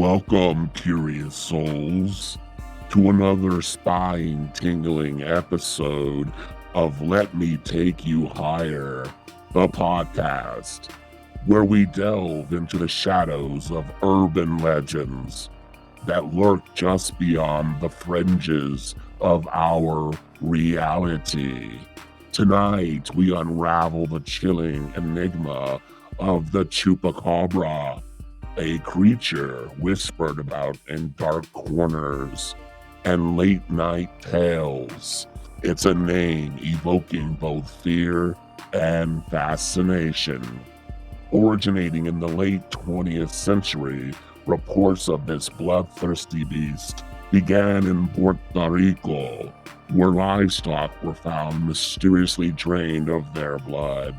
Welcome, curious souls, to another spine tingling episode of Let Me Take You Higher, the podcast, where we delve into the shadows of urban legends that lurk just beyond the fringes of our reality. Tonight, we unravel the chilling enigma of the Chupacabra, a creature whispered about in dark corners and late-night tales. It's a name evoking both fear and fascination. Originating in the late 20th century, reports of this bloodthirsty beast began in Puerto Rico, where livestock were found mysteriously drained of their blood.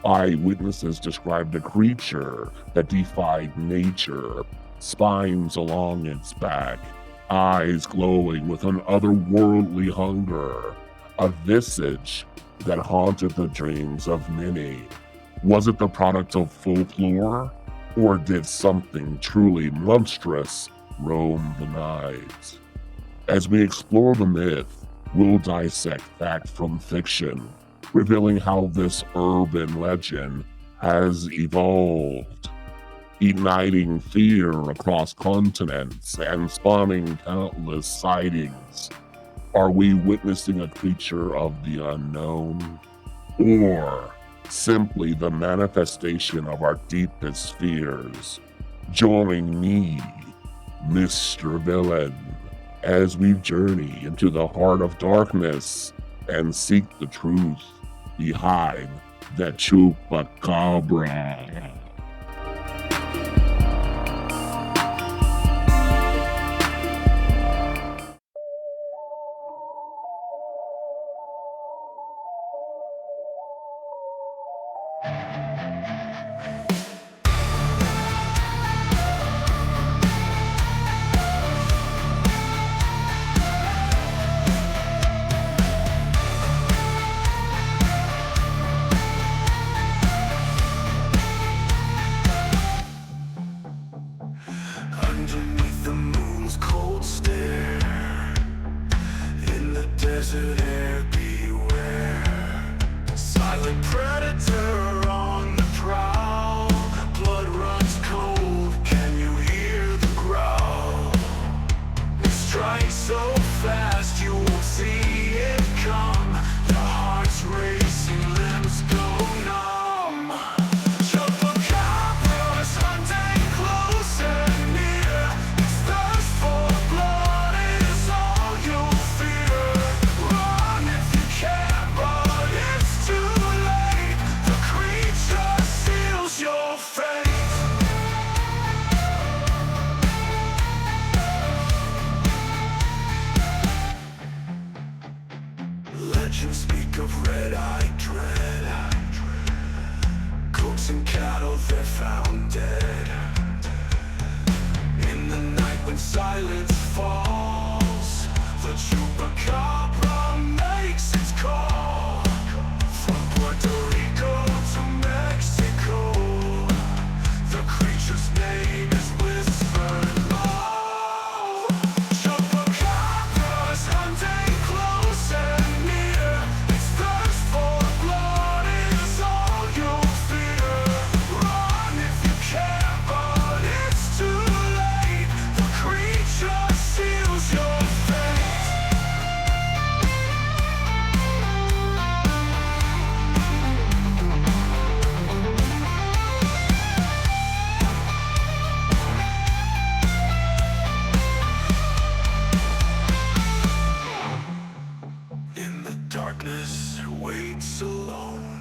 Eyewitnesses described a creature that defied nature, spines along its back, eyes glowing with an otherworldly hunger, a visage that haunted the dreams of many. Was it the product of folklore, or did something truly monstrous roam the night? As we explore the myth, we'll dissect fact from fiction, revealing how this urban legend has evolved, igniting fear across continents and spawning countless sightings. Are we witnessing a creature of the unknown, or simply the manifestation of our deepest fears? Join me, Mr. Villain, as we journey into the heart of darkness and seek the truth behind the Chupacabra. Underneath the moon's cold stare, in the desert air beware. Silent predator on the prowl, blood runs cold, can you hear the growl? It strikes so fast you won't see it come. The heart's racing, limbs go numb. Chupacabras hunting close and near. Its thirst for blood is all you'll fear. Run if you can, but it's too late. The creature seals your fate. Legends speak of red-eyed dread, goats and cattle they're found dead. In the night when silence falls, the Chupacabra makes its call. From Puerto Rico to Mexico, the creature's name is whispered low. Chupacabras hunting close and near. Its thirst for blood is all you'll fear. Run if you can, but it's too late. The creature seals your fate. In the darkness waits alone,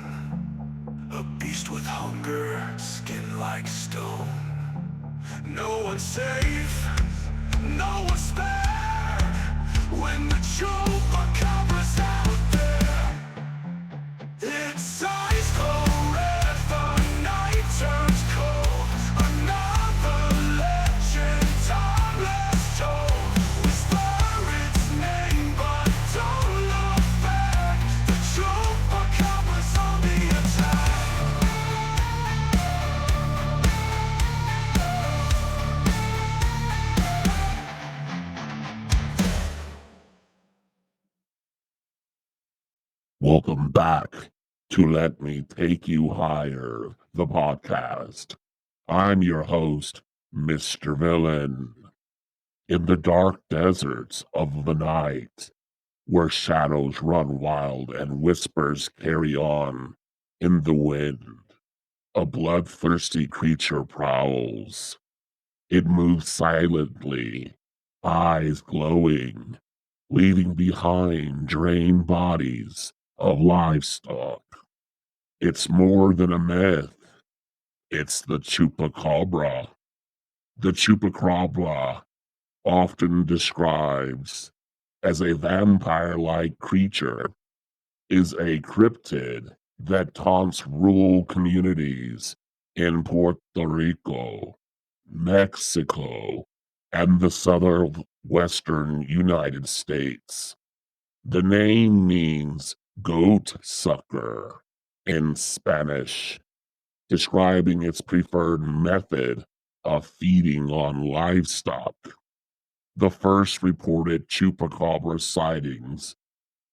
a beast with hunger, skin like stone. No one's safe, no one's spared when the Chupacabra's out there. Its eyes glow red, the night turns cold. Another legend, timeless told. Whisper its name, but don't look back. The Chupacabra's on the attack. Welcome back to Let Me Take You Higher, the podcast. I'm your host, Mr. Villain. In the dark deserts of the night, where shadows run wild and whispers carry on in the wind, a bloodthirsty creature prowls. It moves silently, eyes glowing, leaving behind drained bodies of livestock. It's more than a myth. It's the Chupacabra. The Chupacabra, often described as a vampire-like creature, is a cryptid that taunts rural communities in Puerto Rico, Mexico, and the southern western United States. The name means goat sucker in Spanish, describing its preferred method of feeding on livestock. The first reported chupacabra sightings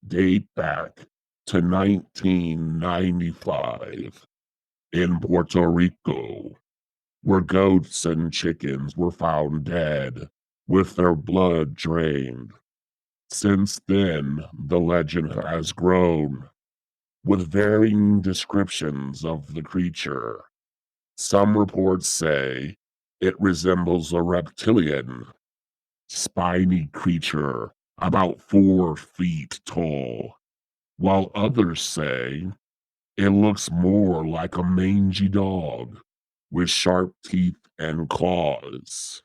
date back to 1995 in Puerto Rico, where goats and chickens were found dead with their blood drained. Since then, the legend has grown, with varying descriptions of the creature. Some reports say it resembles a reptilian, spiny creature about 4 feet tall, while others say it looks more like a mangy dog with sharp teeth and claws.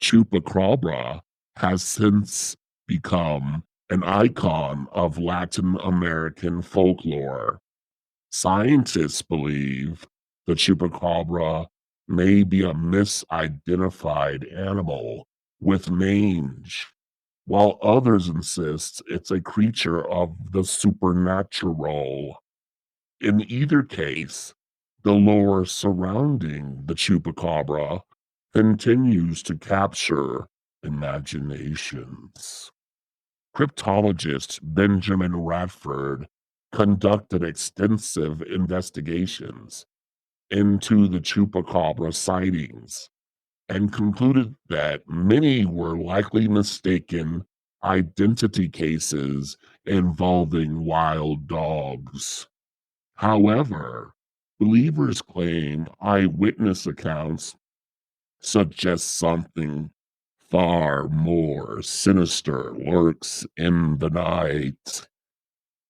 Chupacabra has since become an icon of Latin American folklore. Scientists believe the chupacabra may be a misidentified animal with mange, while others insist it's a creature of the supernatural. In either case, the lore surrounding the chupacabra continues to capture imaginations. Cryptologist Benjamin Radford conducted extensive investigations into the chupacabra sightings and concluded that many were likely mistaken identity cases involving wild dogs. However, believers claim eyewitness accounts suggest something far more sinister lurks in the night.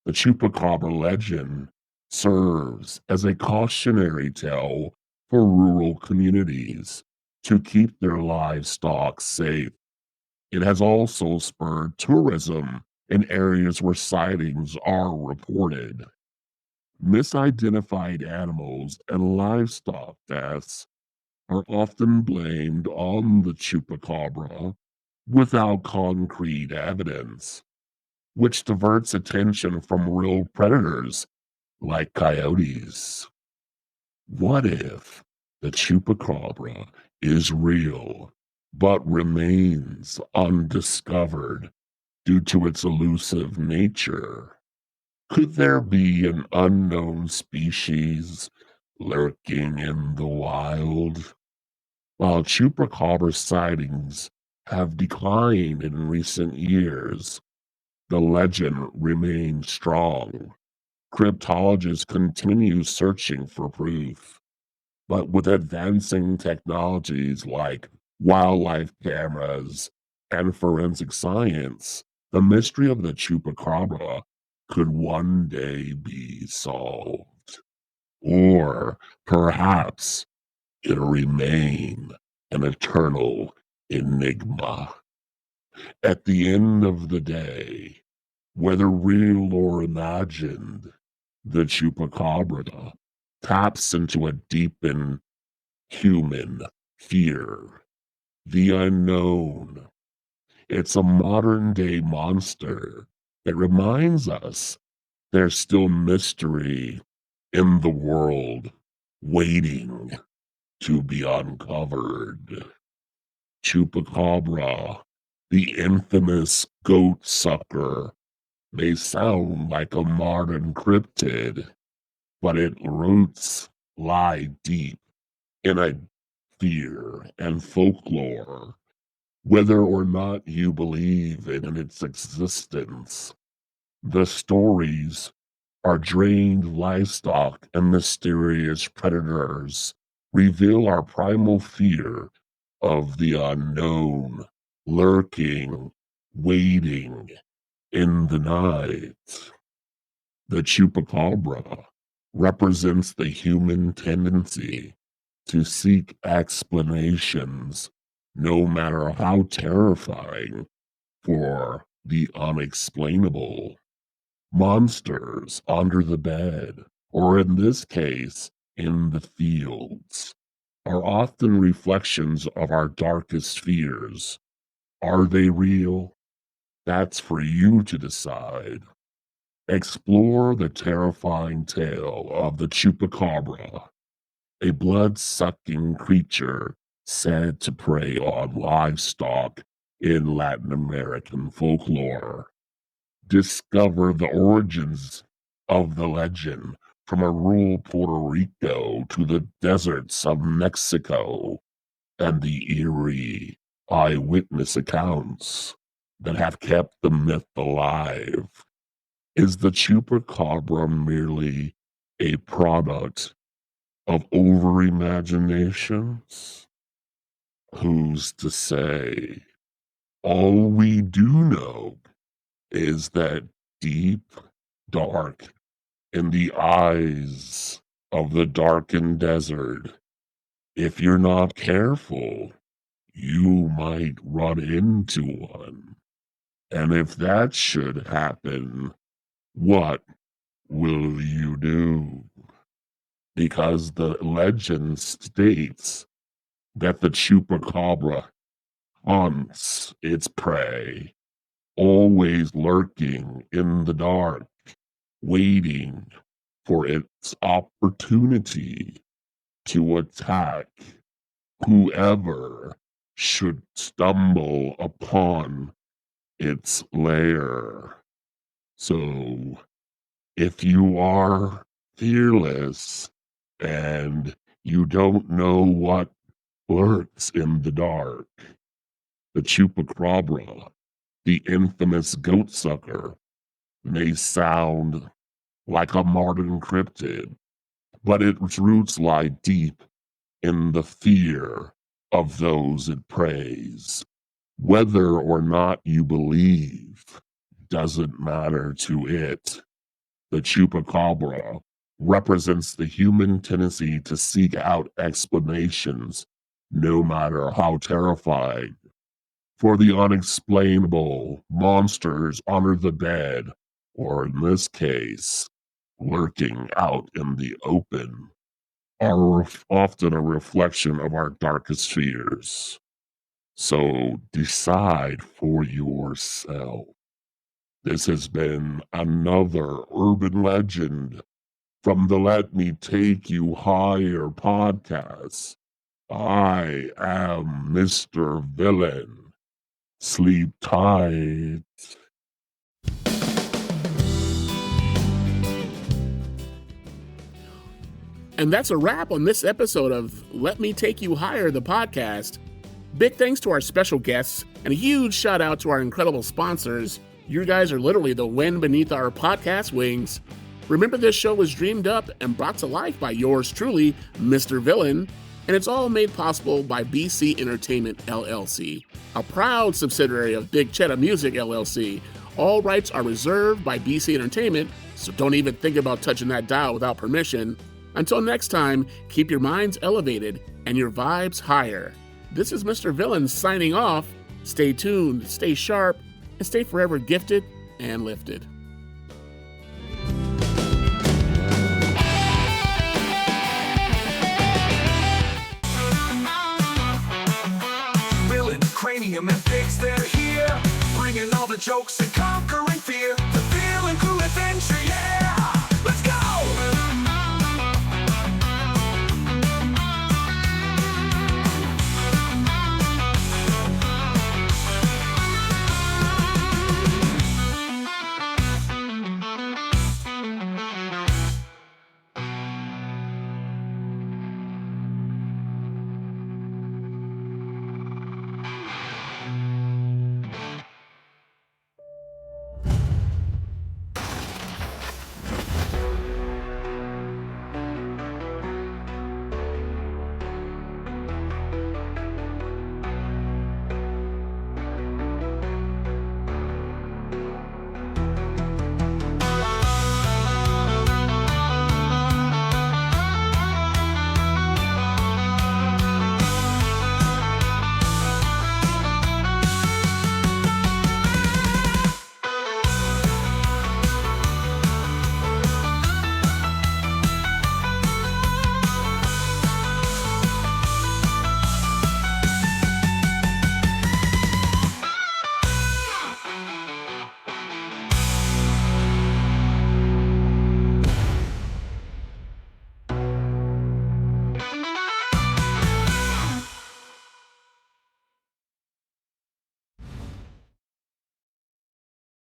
The Chupacabra legend serves as a cautionary tale for rural communities to keep their livestock safe. It has also spurred tourism in areas where sightings are reported. Misidentified animals and livestock deaths are often blamed on the chupacabra without concrete evidence, which diverts attention from real predators like coyotes. What if the chupacabra is real but remains undiscovered due to its elusive nature? Could there be an unknown species lurking in the wild? While chupacabra sightings have declined in recent years, the legend remains strong. Cryptologists continue searching for proof, but with advancing technologies like wildlife cameras and forensic science, the mystery of the chupacabra could one day be solved. Or perhaps it'll remain an eternal enigma. At the end of the day, whether real or imagined, the chupacabra taps into a deepened human fear, the unknown. It's a modern day monster that reminds us there's still mystery in the world waiting to be uncovered. Chupacabra, the infamous goat sucker, may sound like a modern cryptid, but its roots lie deep in a fear and folklore. Whether or not you believe in its existence, the stories are drained livestock and mysterious predators reveal our primal fear of the unknown, lurking, waiting in the night. The Chupacabra represents the human tendency to seek explanations, no matter how terrifying, for the unexplainable. Monsters under the bed, or in this case, in the fields, are often reflections of our darkest fears. Are they real? That's for you to decide. Explore the terrifying tale of the Chupacabra, a blood-sucking creature said to prey on livestock in Latin American folklore. Discover the origins of the legend from a rural Puerto Rico to the deserts of Mexico and the eerie eyewitness accounts that have kept the myth alive. Is the Chupacabra merely a product of over-imaginations? Who's to say? All we do know is that deep, dark, in the eyes of the darkened desert, if you're not careful, you might run into one. And if that should happen, what will you do? Because the legend states that the Chupacabra hunts its prey, always lurking in the dark, waiting for its opportunity to attack whoever should stumble upon its lair. So, if you are fearless and you don't know what lurks in the dark, the Chupacabra, the infamous goat sucker, may sound like a modern cryptid, but its roots lie deep in the fear of those it preys. Whether or not you believe doesn't matter to it. The Chupacabra represents the human tendency to seek out explanations, no matter how terrifying. For the unexplainable, monsters under the bed, or in this case, lurking out in the open, are often a reflection of our darkest fears. So decide for yourself. This has been another urban legend from the Let Me Take You Higher podcast. I am Mr. Villain. Sleep tight. And that's a wrap on this episode of Let Me Take You Higher, the podcast. Big thanks to our special guests, and a huge shout out to our incredible sponsors. You guys are literally the wind beneath our podcast wings. Remember, this show was dreamed up and brought to life by yours truly, Mr. Villain, and it's all made possible by BC Entertainment LLC, a proud subsidiary of Big Cheddar Music LLC. All rights are reserved by BC Entertainment, so don't even think about touching that dial without permission. Until next time, keep your minds elevated and your vibes higher. This is Mr. Villain signing off. Stay tuned, stay sharp, and stay forever gifted and lifted. Villain, cranium, and fix, they're here, bringing all the jokes